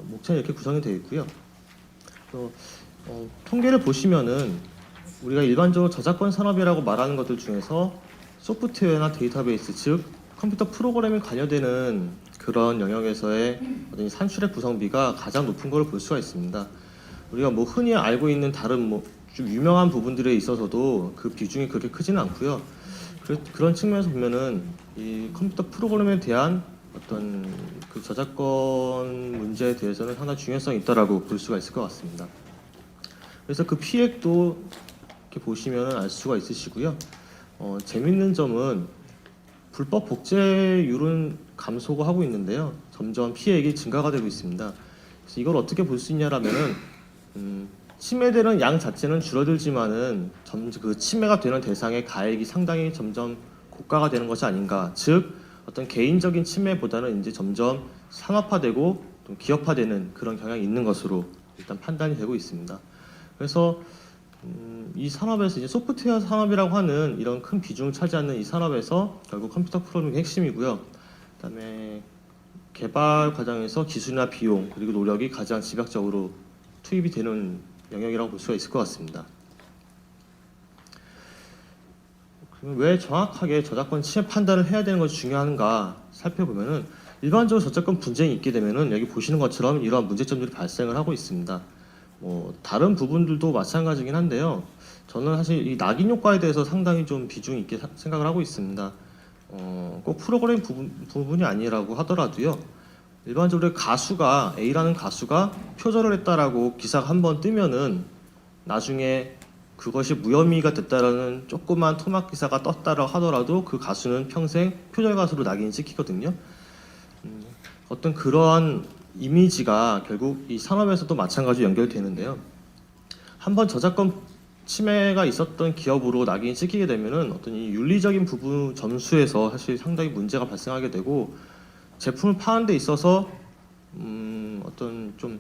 목차는 이렇게 구성이 되어 있고요. 또 통계를 보시면은 우리가 일반적으로 저작권 산업이라고 말하는 것들 중에서 소프트웨어나 데이터베이스, 즉 컴퓨터 프로그래밍 관여되는 그런 영역에서의 어떤 산출의 구성비가 가장 높은 걸 볼 수가 있습니다. 우리가 뭐 흔히 알고 있는 다른 뭐 좀 유명한 부분들에 있어서도 그 비중이 그렇게 크지는 않고요. 그런 측면에서 보면은 이 컴퓨터 프로그램에 대한 어떤 그 저작권 문제에 대해서는 상당히 중요성이 있다라고 볼 수가 있을 것 같습니다. 그래서 그 피해액도 이렇게 보시면 알 수가 있으시고요. 재밌는 점은 불법 복제율은 감소가 하고 있는데요. 점점 피해액이 증가가 되고 있습니다. 그래서 이걸 어떻게 볼 수 있냐라면은 침해되는 양 자체는 줄어들지만은 그 침해가 되는 대상의 가액이 상당히 점점 고가가 되는 것이 아닌가. 즉 어떤 개인적인 침해보다는 이제 점점 산업화되고 좀 기업화되는 그런 경향이 있는 것으로 일단 판단이 되고 있습니다. 그래서 이 산업에서 이제 소프트웨어 산업이라고 하는 이런 큰 비중을 차지하는 이 산업에서 결국 컴퓨터 프로그래밍이 핵심이고요. 그다음에 개발 과정에서 기술이나 비용 그리고 노력이 가장 집약적으로 투입이 되는 영역이라고 볼 수가 있을 것 같습니다. 그럼 왜 정확하게 저작권 침해 판단을 해야 되는 것이 중요한가 살펴보면은 일반적으로 저작권 분쟁이 있게 되면은 여기 보시는 것처럼 이러한 문제점들이 발생을 하고 있습니다. 뭐 다른 부분들도 마찬가지긴 한데요. 저는 사실 이 낙인 효과에 대해서 상당히 좀 비중이 있게 생각을 하고 있습니다. 꼭 프로그램 부분이 아니라고 하더라도요. 일반적으로 가수가 A라는 가수가 표절을 했다라고 기사가 한번 뜨면은 나중에 그것이 무혐의가 됐다라는 조그만 토막 기사가 떴다라고 하더라도 그 가수는 평생 표절 가수로 낙인이 찍히거든요. 어떤 그러한 이미지가 결국 이 산업에서도 마찬가지로 연결되는데요. 한번 저작권 침해가 있었던 기업으로 낙인이 찍히게 되면은 어떤 이 윤리적인 부분 점수에서 사실 상당히 문제가 발생하게 되고 제품을 파는 데 있어서 어떤 좀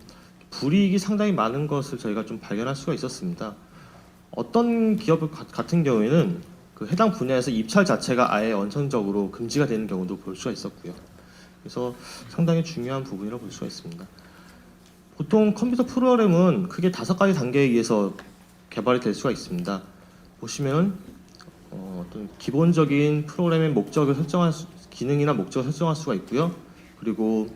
불이익이 상당히 많은 것을 저희가 좀 발견할 수가 있었습니다. 어떤 기업 같은 경우에는 그 해당 분야에서 입찰 자체가 아예 원천적으로 금지가 되는 경우도 볼 수가 있었고요. 그래서 상당히 중요한 부분이라고 볼 수가 있습니다. 보통 컴퓨터 프로그램은 크게 5가지 단계에 의해서 개발이 될 수가 있습니다. 보시면 어떤 기본적인 프로그램의 목적을 기능이나 목적을 설정할 수가 있고요. 그리고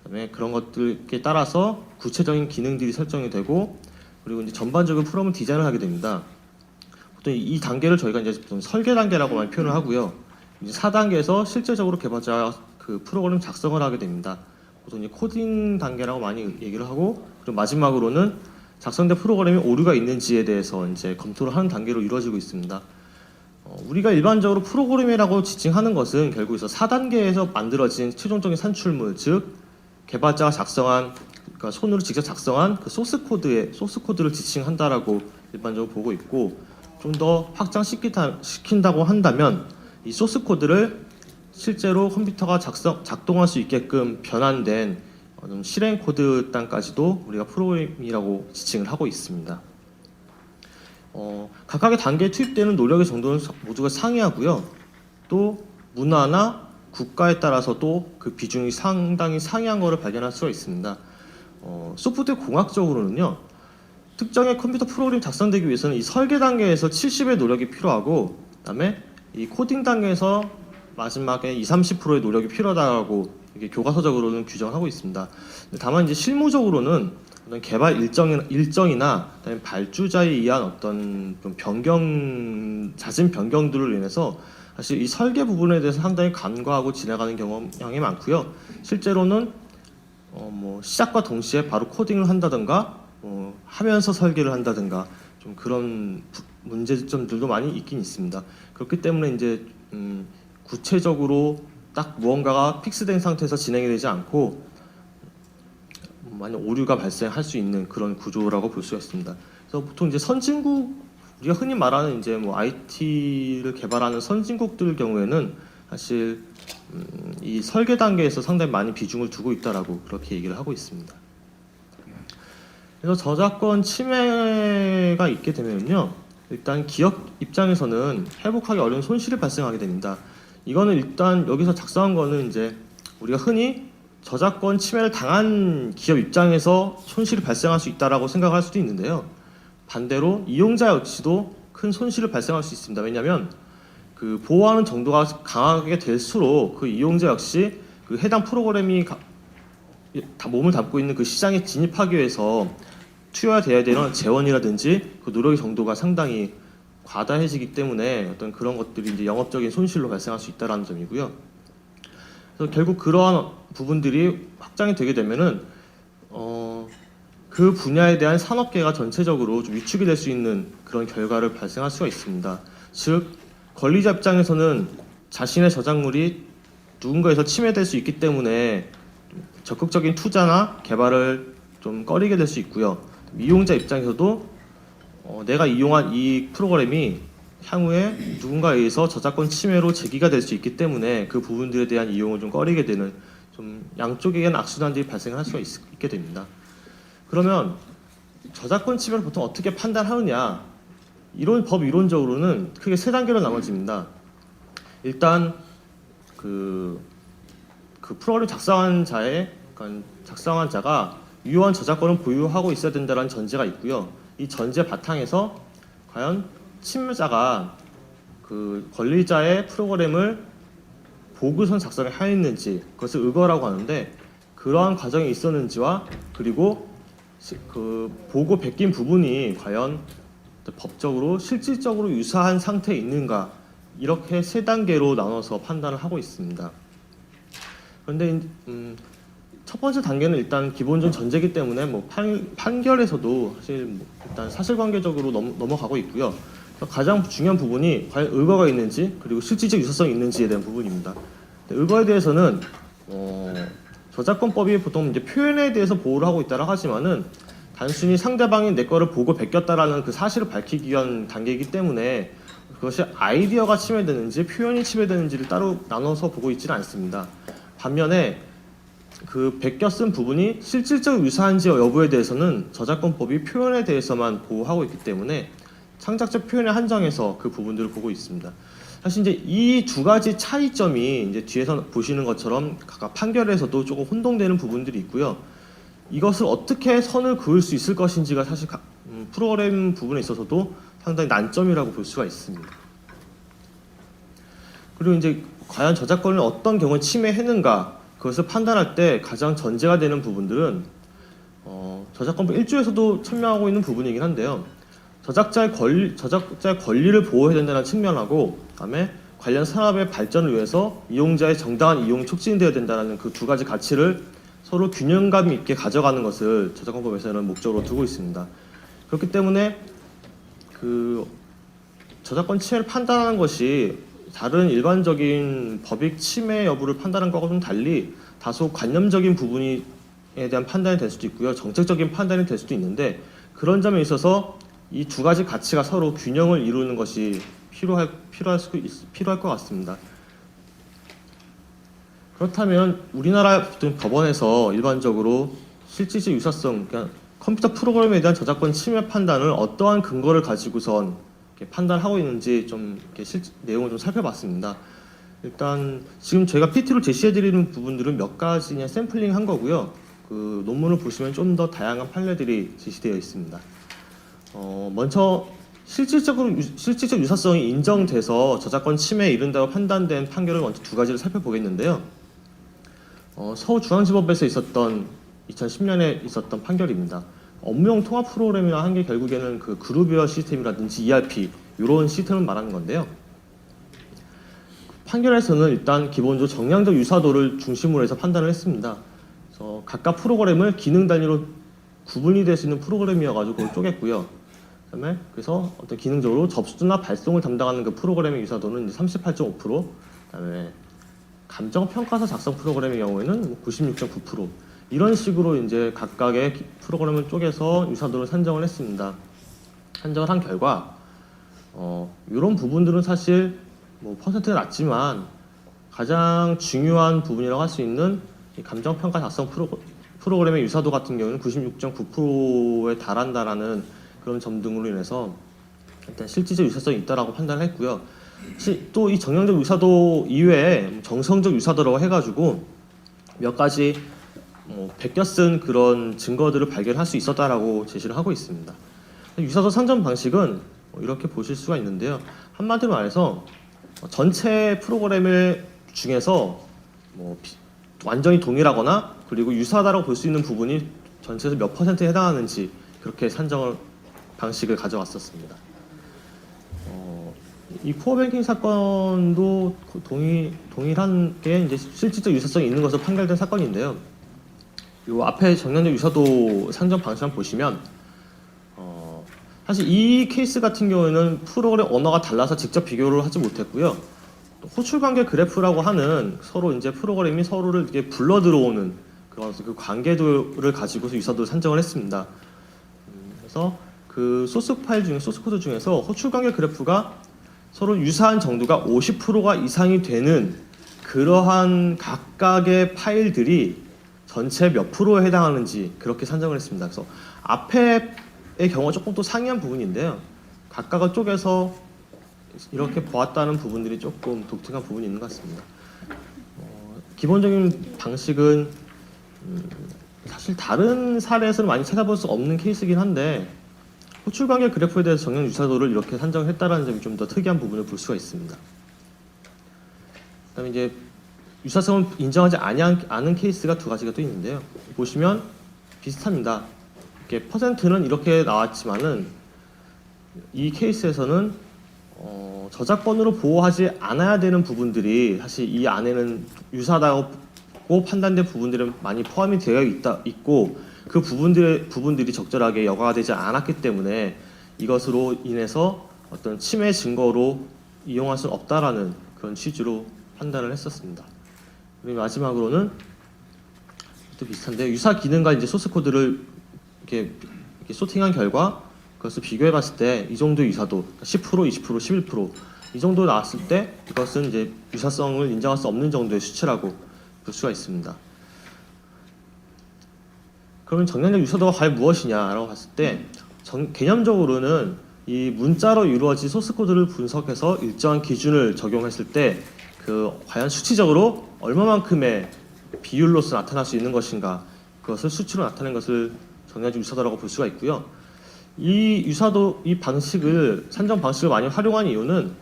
그다음에 그런 것들에 따라서 구체적인 기능들이 설정이 되고 그리고 이제 전반적인 프로그램 디자인을 하게 됩니다. 보통 이 단계를 저희가 이제 설계 단계라고 많이 표현을 하고요. 이제 4단계에서 실제적으로 개발자가 그 프로그램 작성을 하게 됩니다. 보통 이제 코딩 단계라고 많이 얘기를 하고 그리고 마지막으로는 작성된 프로그램이 오류가 있는지에 대해서 이제 검토를 하는 단계로 이루어지고 있습니다. 우리가 일반적으로 프로그램이라고 지칭하는 것은 결국에서 4단계에서 만들어진 최종적인 산출물, 즉 개발자가 작성한 그러니까 손으로 직접 작성한 그 소스 코드를 지칭한다라고 일반적으로 보고 있고 좀 더 확장시킨다고 한다면 이 소스 코드를 실제로 컴퓨터가 작동할 수 있게끔 변환된 실행 코드 단까지도 우리가 프로그램이라고 지칭을 하고 있습니다. 각각의 단계에 투입되는 노력의 정도는 모두가 상이하고요. 또 문화나 국가에 따라서 또 그 비중이 상당히 상이한 것을 발견할 수가 있습니다. 소프트웨어 공학적으로는요. 특정의 컴퓨터 프로그램이 작성되기 위해서는 이 설계 단계에서 70의 노력이 필요하고 그다음에 이 코딩 단계에서 마지막에 20-30%의 노력이 필요하다고 이게 교과서적으로는 규정하고 있습니다. 다만 이제 실무적으로는 어떤 개발 일정이나 그다음에 발주자에 의한 어떤 좀 잦은 변경들을 인해서 사실 이 설계 부분에 대해서 상당히 간과하고 지나가는 경향이 많고요. 실제로는 뭐 시작과 동시에 바로 코딩을 한다든가 하면서 설계를 한다든가 좀 그런 문제점들도 많이 있긴 있습니다. 그렇기 때문에 이제 구체적으로 딱 무언가가 픽스된 상태에서 진행이 되지 않고 많이 오류가 발생할 수 있는 그런 구조라고 볼 수가 있습니다. 그래서 보통 이제 선진국 우리가 흔히 말하는 이제 뭐 IT를 개발하는 선진국들 경우에는 사실 이 설계 단계에서 상당히 많이 비중을 두고 있다라고 그렇게 얘기를 하고 있습니다. 그래서 저작권 침해가 있게 되면요, 일단 기업 입장에서는 회복하기 어려운 손실이 발생하게 됩니다. 이거는 일단 여기서 작성한 거는 이제 우리가 흔히 저작권 침해를 당한 기업 입장에서 손실이 발생할 수 있다라고 생각할 수도 있는데요. 반대로 이용자 역시도 큰 손실을 발생할 수 있습니다. 왜냐하면 그 보호하는 정도가 강하게 될수록 그 이용자 역시 그 해당 프로그램이 몸을 담고 있는 그 시장에 진입하기 위해서 투여돼야 되는 재원이라든지 그 노력의 정도가 상당히 과다해지기 때문에 어떤 그런 것들이 이제 영업적인 손실로 발생할 수 있다는 점이고요. 그래서 결국 그러한 부분들이 확장이 되게 되면은 그 분야에 대한 산업계가 전체적으로 좀 위축이 될 수 있는 그런 결과를 발생할 수가 있습니다. 즉 권리자 입장에서는 자신의 저작물이 누군가에서 침해될 수 있기 때문에 적극적인 투자나 개발을 좀 꺼리게 될 수 있고요. 이용자 입장에서도 내가 이용한 이 프로그램이 향후에 누군가에 의해서 저작권 침해로 제기가 될 수 있기 때문에 그 부분들에 대한 이용을 좀 꺼리게 되는 좀 양쪽에게는 악순환들이 발생할 수가 있게 됩니다. 그러면 저작권 침해를 보통 어떻게 판단하느냐? 법 이론적으로는 크게 세 단계로 나눠집니다. 일단 그 프로그램 작성한 자가 유효한 저작권을 보유하고 있어야 된다는 전제가 있고요. 이 전제 바탕에서 과연 침해자가 그 권리자의 프로그램을 보고선 작성을 하였는지 그것을 의거라고 하는데 그러한 과정이 있었는지와 그리고 그 보고 베낀 부분이 과연 법적으로 실질적으로 유사한 상태에 있는가 이렇게 세 단계로 나눠서 판단을 하고 있습니다. 그런데 첫 번째 단계는 일단 기본적인 전제이기 때문에 뭐 판결에서도 사실 일단 사실관계적으로 넘어가고 있고요. 가장 중요한 부분이 과연 의거가 있는지 그리고 실질적 유사성이 있는지에 대한 부분입니다. 의거에 대해서는 저작권법이 보통 이제 표현에 대해서 보호를 하고 있다고 하지만은 단순히 상대방이 내 거를 보고 베꼈다라는 그 사실을 밝히기 위한 단계이기 때문에 그것이 아이디어가 침해되는지 표현이 침해되는지를 따로 나눠서 보고 있지는 않습니다. 반면에 그 베껴 쓴 부분이 실질적으로 유사한지 여부에 대해서는 저작권법이 표현에 대해서만 보호하고 있기 때문에 창작적 표현에 한정해서 그 부분들을 보고 있습니다. 사실 이제 이 두 가지 차이점이 이제 뒤에서 보시는 것처럼 각각 판결에서도 조금 혼동되는 부분들이 있고요. 이것을 어떻게 선을 그을 수 있을 것인지가 사실 프로그램 부분에 있어서도 상당히 난점이라고 볼 수가 있습니다. 그리고 이제 과연 저작권을 어떤 경우에 침해했는가 그것을 판단할 때 가장 전제가 되는 부분들은 저작권법 1조에서도 천명하고 있는 부분이긴 한데요. 저작자의 권리를 보호해야 된다는 측면하고 그다음에 관련 산업의 발전을 위해서 이용자의 정당한 이용이 촉진되어야 된다는 그 두 가지 가치를 서로 균형감 있게 가져가는 것을 저작권법에서는 목적으로 두고 있습니다. 그렇기 때문에 그 저작권 침해를 판단하는 것이 다른 일반적인 법익 침해 여부를 판단하는 것과 좀 달리 다소 관념적인 부분에 대한 판단이 될 수도 있고요. 정책적인 판단이 될 수도 있는데 그런 점에 있어서 이 두 가지 가치가 서로 균형을 이루는 것이 필요할 것 같습니다. 그렇다면 우리나라 법원에서 일반적으로 실질적 유사성, 그러니까 컴퓨터 프로그램에 대한 저작권 침해 판단을 어떠한 근거를 가지고선 판단하고 있는지 좀 내용을 좀 살펴봤습니다. 일단 지금 제가 PT로 제시해드리는 부분들은 몇 가지 그냥 샘플링한 거고요. 그 논문을 보시면 좀 더 다양한 판례들이 제시되어 있습니다. 먼저 실질적 유사성이 인정돼서 저작권 침해에 이른다고 판단된 판결을 먼저 두 가지를 살펴보겠는데요. 서울중앙지법에서 있었던 2010년에 있었던 판결입니다. 업무용 통합 프로그램이라 한 게 결국에는 그 그룹웨어 시스템이라든지 ERP 이런 시스템을 말하는 건데요. 판결에서는 일단 기본적으로 정량적 유사도를 중심으로 해서 판단을 했습니다. 그래서 각각 프로그램을 기능 단위로 구분이 될 수 있는 프로그램이어가지고 그걸 쪼갰고요. 그다음에 그래서 어떤 기능적으로 접수나 발송을 담당하는 그 프로그램의 유사도는 38.5%, 그다음에 감정 평가서 작성 프로그램의 경우에는 96.9% 이런 식으로 이제 각각의 프로그램을 쪼개서 유사도를 산정을 했습니다. 산정을 한 결과 이런 부분들은 사실 뭐 퍼센트가 낮지만 가장 중요한 부분이라고 할 수 있는 이 감정 평가 작성 프로그램의 유사도 같은 경우는 96.9%에 달한다라는 그런 점 등으로 인해서 일단 실질적 유사성이 있다라고 판단을 했고요. 또 이 정량적 유사도 이외에 정성적 유사도라고 해가지고 몇 가지 베껴 쓴 그런 증거들을 발견할 수 있었다라고 제시를 하고 있습니다. 유사도 상점 방식은 이렇게 보실 수가 있는데요. 한마디로 말해서 전체 프로그램의 중에서 완전히 동일하거나 그리고 유사하다고 볼 수 있는 부분이 전체에서 몇 %에 해당하는지 그렇게 산정을 방식을 가져왔었습니다. 이 코어 뱅킹 사건도 동일한 게 이제 실질적 유사성이 있는 것으로 판결된 사건인데요. 요 앞에 정량적 유사도 산정 방식을 보시면 사실 이 케이스 같은 경우에는 프로그램 언어가 달라서 직접 비교를 하지 못했고요. 호출 관계 그래프라고 하는 서로 이제 프로그램이 서로를 이렇게 불러 들어오는 그런 그 관계도를 가지고서 유사도를 산정을 했습니다. 그래서 그 소스 코드 중에서 호출 관계 그래프가 서로 유사한 정도가 50%가 이상이 되는 그러한 각각의 파일들이 전체 몇 프로에 해당하는지 그렇게 산정을 했습니다. 그래서 앞에의 경우가 조금 또 상이한 부분인데요. 각각을 쪼개서 이렇게 보았다는 부분들이 조금 독특한 부분이 있는 것 같습니다. 기본적인 방식은 사실 다른 사례에서는 많이 찾아볼 수 없는 케이스이긴 한데 호출 관계 그래프에 대해서 정량 유사도를 이렇게 산정을 했다는 점이 좀 더 특이한 부분을 볼 수가 있습니다. 그다음에 이제 유사성을 인정하지 않은 케이스가 두 가지가 또 있는데요. 보시면 비슷합니다. 이렇게 퍼센트는 이렇게 나왔지만은 이 케이스에서는 저작권으로 보호하지 않아야 되는 부분들이 사실 이 안에는 유사하다고 판단된 부분들은 많이 포함이 되어 있고 그 부분들이 적절하게 여과가 되지 않았기 때문에 이것으로 인해서 어떤 침해 증거로 이용할 수 없다라는 그런 취지로 판단을 했었습니다. 그리고 마지막으로는 또 비슷한데 유사 기능과 이제 소스 코드를 이렇게 소팅한 결과 그것을 비교해봤을 때 이 정도 유사도 10%, 20%, 11%이 정도 나왔을 때 이것은 이제 유사성을 인정할 수 없는 정도의 수치라고 볼 수가 있습니다. 그러면 정량적 유사도가 과연 무엇이냐라고 봤을 때 개념적으로는 이 문자로 이루어진 소스 코드를 분석해서 일정한 기준을 적용했을 때 그 과연 수치적으로 얼마만큼의 비율로서 나타날 수 있는 것인가 그것을 수치로 나타낸 것을 정량적 유사도라고 볼 수가 있고요. 이 방식을 산정 방식을 많이 활용한 이유는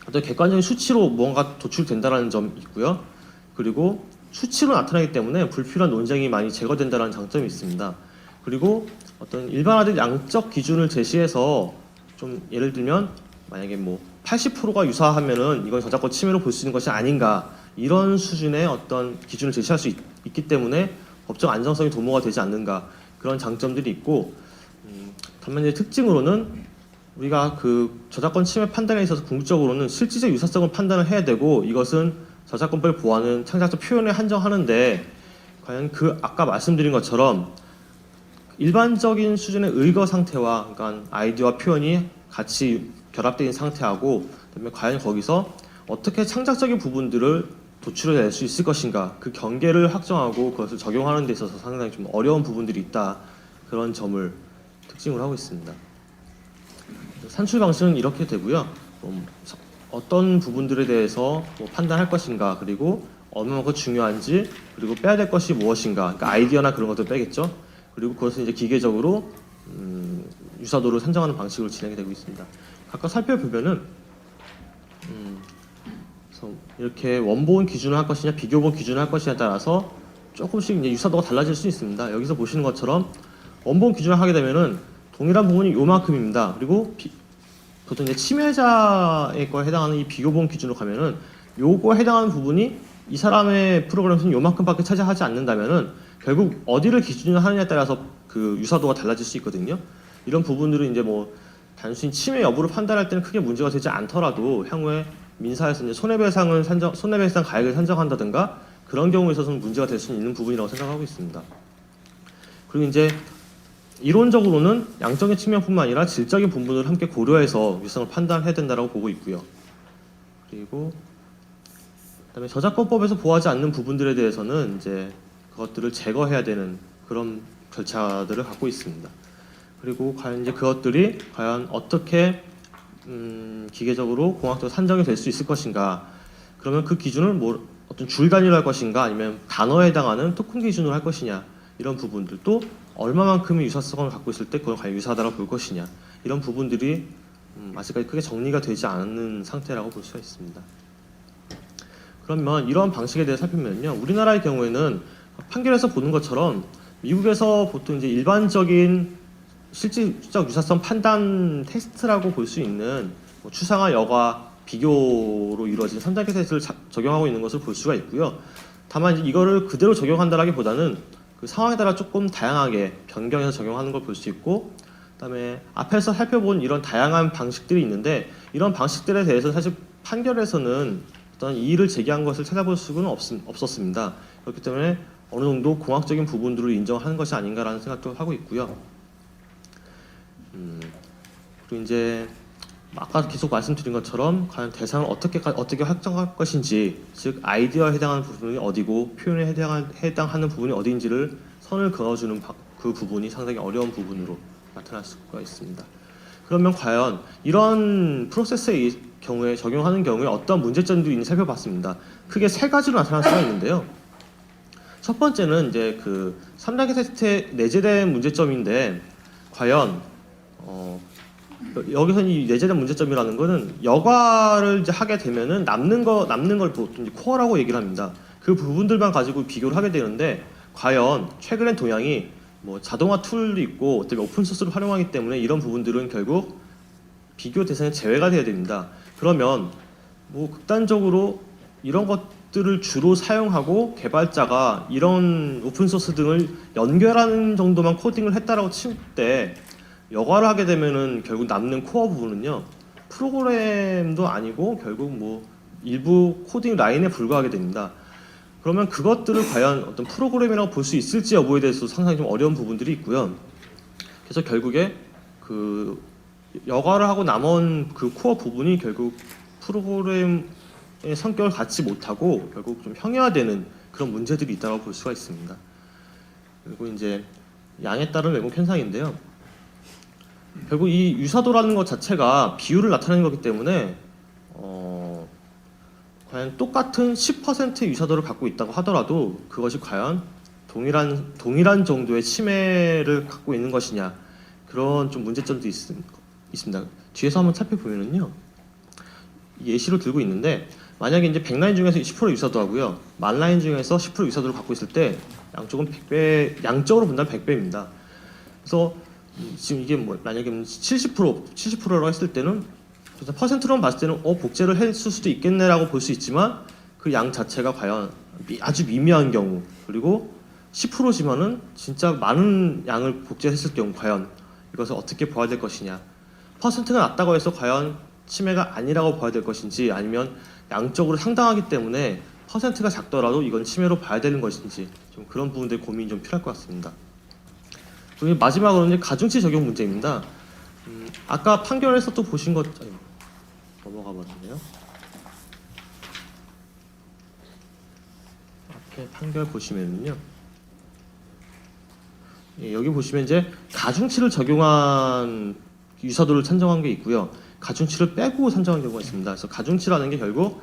어떤 객관적인 수치로 무언가 도출된다는 점이 있고요. 그리고 수치로 나타나기 때문에 불필요한 논쟁이 많이 제거된다는 장점이 있습니다. 그리고 어떤 일반화된 양적 기준을 제시해서 좀 예를 들면 만약에 80%가 유사하면은 이건 저작권 침해로 볼 수 있는 것이 아닌가 이런 수준의 어떤 기준을 제시할 수 있기 때문에 법적 안정성이 도모가 되지 않는가 그런 장점들이 있고 다만 이제 특징으로는 우리가 그 저작권 침해 판단에 있어서 궁극적으로는 실질적 유사성을 판단을 해야 되고 이것은 저작권법을 보호하는 창작적 표현에 한정하는데 과연 그 아까 말씀드린 것처럼 일반적인 수준의 의거 상태와 그러니까 아이디어와 표현이 같이 결합되어 있는 상태하고 그다음에 과연 거기서 어떻게 창작적인 부분들을 도출해낼 수 있을 것인가 그 경계를 확정하고 그것을 적용하는 데 있어서 상당히 좀 어려운 부분들이 있다 그런 점을 특징으로 하고 있습니다. 산출 방식은 이렇게 되고요. 어떤 부분들에 대해서 판단할 것인가 그리고 얼마만큼 중요한지 그리고 빼야 될 것이 무엇인가 그러니까 아이디어나 그런 것들 빼겠죠. 그리고 그것을 이제 기계적으로 유사도를 산정하는 방식으로 진행이 되고 있습니다. 각각 살펴보면은 이렇게 원본 기준을 할 것이냐 비교본 기준을 할 것이냐에 따라서 조금씩 이제 유사도가 달라질 수 있습니다. 여기서 보시는 것처럼 원본 기준을 하게 되면은 동일한 부분이 요만큼입니다. 그리고 보통 이제 침해자의 거에 해당하는 이 비교본 기준으로 가면은 요거에 해당하는 부분이 이 사람의 프로그램에서는 요만큼밖에 차지하지 않는다면은 결국 어디를 기준으로 하느냐에 따라서 그 유사도가 달라질 수 있거든요. 이런 부분들은 이제 단순히 침해 여부를 판단할 때는 크게 문제가 되지 않더라도 향후에 민사에서 이제 손해배상 가액을 산정한다든가 그런 경우에 있어서는 문제가 될 수 있는 부분이라고 생각하고 있습니다. 그리고 이제 이론적으로는 양적인 측면뿐만 아니라 질적인 부분을 함께 고려해서 유사성을 판단해야 된다고 보고 있고요. 그리고 그다음에 저작권법에서 보호하지 않는 부분들에 대해서는 이제 그것들을 제거해야 되는 그런 절차들을 갖고 있습니다. 그리고 과연 이제 그것들이 과연 어떻게 기계적으로 공학적으로 산정이 될 수 있을 것인가? 그러면 그 기준을 어떤 줄 단위로 할 것인가 아니면 단어에 해당하는 토큰 기준으로 할 것이냐 이런 부분들도 얼마만큼의 유사성을 갖고 있을 때 그건 과연 유사하다고 볼 것이냐 이런 부분들이 아직까지 크게 정리가 되지 않은 상태라고 볼 수가 있습니다. 그러면 이러한 방식에 대해 살펴보면요, 우리나라의 경우에는 판결에서 보는 것처럼 미국에서 보통 이제 일반적인 실질적 유사성 판단 테스트라고 볼 수 있는 뭐 추상화, 여과, 비교로 이루어진 3단계 테스트를 적용하고 있는 것을 볼 수가 있고요. 다만 이제 이거를 그대로 적용한다라기보다는 그 상황에 따라 조금 다양하게 변경해서 적용하는 걸 볼 수 있고, 그다음에 앞에서 살펴본 이런 다양한 방식들이 있는데 이런 방식들에 대해서 사실 판결에서는 어떤 이의를 제기한 것을 찾아볼 수는 없었습니다. 그렇기 때문에 어느 정도 공학적인 부분들을 인정하는 것이 아닌가라는 생각도 하고 있고요. 그리고 이제 아까 계속 말씀드린 것처럼 과연 대상을 어떻게 확정할 것인지, 즉 아이디어에 해당하는 부분이 어디고 표현에 해당하는 부분이 어디인지를 선을 그어주는 그 부분이 상당히 어려운 부분으로 나타날 수가 있습니다. 그러면 과연 이런 프로세스의 경우에 적용하는 경우에 어떤 문제점들이 있는지 살펴봤습니다. 크게 세 가지로 나타날 수가 있는데요. 첫 번째는 이제 그 3단계 테스트에 내재된 문제점인데, 과연 여기서 이 내재된 문제점이라는 거는 여과를 이제 하게 되면은 남는 걸 보통 이제 코어라고 얘기를 합니다. 그 부분들만 가지고 비교를 하게 되는데, 과연 최근엔 동양이 뭐 자동화 툴도 있고 어떻게 오픈 소스를 활용하기 때문에 이런 부분들은 결국 비교 대상에 제외가 돼야 됩니다. 그러면 뭐 극단적으로 이런 것들을 주로 사용하고 개발자가 이런 오픈 소스 등을 연결하는 정도만 코딩을 했다라고 칠 때 여과를 하게 되면은 결국 남는 코어 부분은요, 프로그램도 아니고 결국 뭐 일부 코딩 라인에 불과하게 됩니다. 그러면 그것들을 과연 어떤 프로그램이라고 볼 수 있을지 여부에 대해서 상당히 좀 어려운 부분들이 있고요. 그래서 결국에 그 여과를 하고 남은 그 코어 부분이 결국 프로그램의 성격을 갖지 못하고 결국 좀 형해화되는 그런 문제들이 있다고 볼 수가 있습니다. 그리고 이제 양에 따른 왜곡 현상인데요. 결국 이 유사도라는 것 자체가 비율을 나타내는 거기 때문에 과연 똑같은 10%의 유사도를 갖고 있다고 하더라도 그것이 과연 동일한 정도의 침해를 갖고 있는 것이냐, 그런 좀 문제점도 있습니다. 뒤에서 한번 살펴보면은요, 예시로 들고 있는데, 만약에 이제 100라인 중에서 20% 유사도하고요, 10,000라인 중에서 10% 유사도를 갖고 있을 때 양쪽은 100배, 양적으로 본다면 100배입니다. 그래서 지금 이게 뭐 만약에 70%라고 했을 때는 퍼센트로만 봤을 때는 복제를 했을 수도 있겠네라고 볼 수 있지만, 그 양 자체가 과연 아주 미미한 경우, 그리고 10%지만은 진짜 많은 양을 복제했을 경우 과연 이것을 어떻게 봐야 될 것이냐, 퍼센트가 낮다고 해서 과연 침해가 아니라고 봐야 될 것인지, 아니면 양적으로 상당하기 때문에 퍼센트가 작더라도 이건 침해로 봐야 되는 것인지, 좀 그런 부분들 고민이 좀 필요할 것 같습니다. 그리고 마지막으로는 가중치 적용 문제입니다. 아까 판결에서 또 보신 것, 넘어가 버렸네요. 앞에 판결 보시면은요, 여기 보시면 이제 가중치를 적용한 유사도를 산정한 게 있고요, 가중치를 빼고 산정한 경우가 있습니다. 그래서 가중치라는 게 결국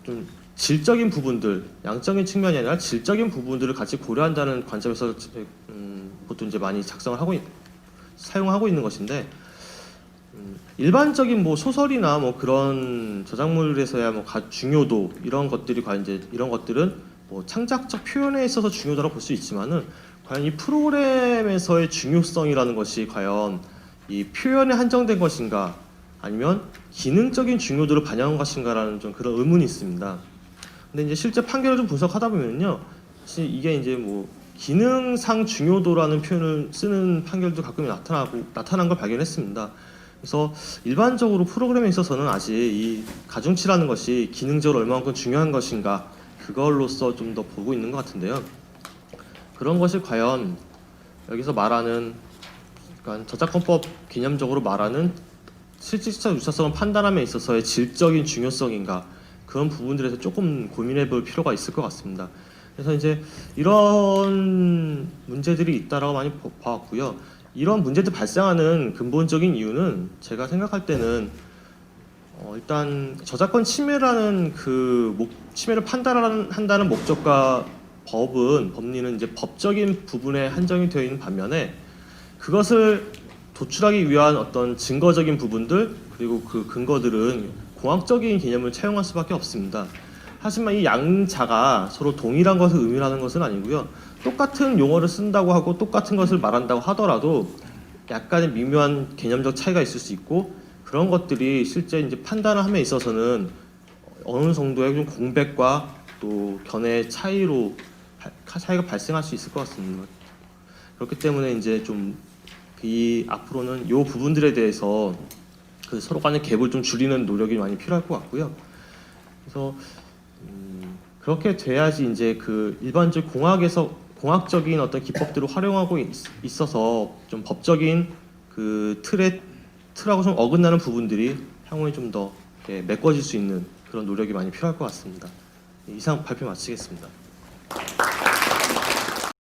좀 질적인 부분들, 양적인 측면이 아니라 질적인 부분들을 같이 고려한다는 관점에서 보통 이제 많이 사용하고 있는 것인데, 일반적인 뭐 소설이나 뭐 그런 저작물에서야 뭐 중요도 이런 것들이 과연 이제 이런 것들은 뭐 창작적 표현에 있어서 중요하다고 볼 수 있지만은, 과연 이 프로그램에서의 중요성이라는 것이 과연 이 표현에 한정된 것인가, 아니면 기능적인 중요도를 반영한 것인가라는 좀 그런 의문이 있습니다. 근데 이제 실제 판결을 좀 분석하다 보면요, 이게 이제 뭐 기능상 중요도라는 표현을 쓰는 판결도 가끔 나타난 걸 발견했습니다. 그래서 일반적으로 프로그램에 있어서는 아직 이 가중치라는 것이 기능적으로 얼마만큼 중요한 것인가, 그걸로써 좀 더 보고 있는 것 같은데요. 그런 것이 과연 여기서 말하는, 그러니까 저작권법 개념적으로 말하는 실질적 유사성을 판단함에 있어서의 질적인 중요성인가, 그런 부분들에서 조금 고민해 볼 필요가 있을 것 같습니다. 그래서 이제 이런 문제들이 있다라고 많이 봐왔고요. 이런 문제들 발생하는 근본적인 이유는 제가 생각할 때는 일단 저작권 침해라는 침해를 판단한다는 목적과 법리는 이제 법적인 부분에 한정이 되어 있는 반면에 그것을 도출하기 위한 어떤 증거적인 부분들 그리고 그 근거들은 공학적인 개념을 차용할 수밖에 없습니다. 하지만 이 양자가 서로 동일한 것을 의미하는 것은 아니고요. 똑같은 용어를 쓴다고 하고 똑같은 것을 말한다고 하더라도 약간의 미묘한 개념적 차이가 있을 수 있고 그런 것들이 실제 이제 판단을 함에 있어서는 어느 정도의 좀 공백과 또 견해의 차이가 발생할 수 있을 것 같습니다. 그렇기 때문에 이제 좀 이 앞으로는 이 부분들에 대해서 그 서로 간의 갭을 좀 줄이는 노력이 많이 필요할 것 같고요. 그래서 그렇게 돼야지 이제 그 일반적 공학적인 어떤 기법들을 활용하고 있어서 좀 법적인 그 틀하고 좀 어긋나는 부분들이 향후에 좀 더 메꿔질 수 있는 그런 노력이 많이 필요할 것 같습니다. 이상 발표 마치겠습니다.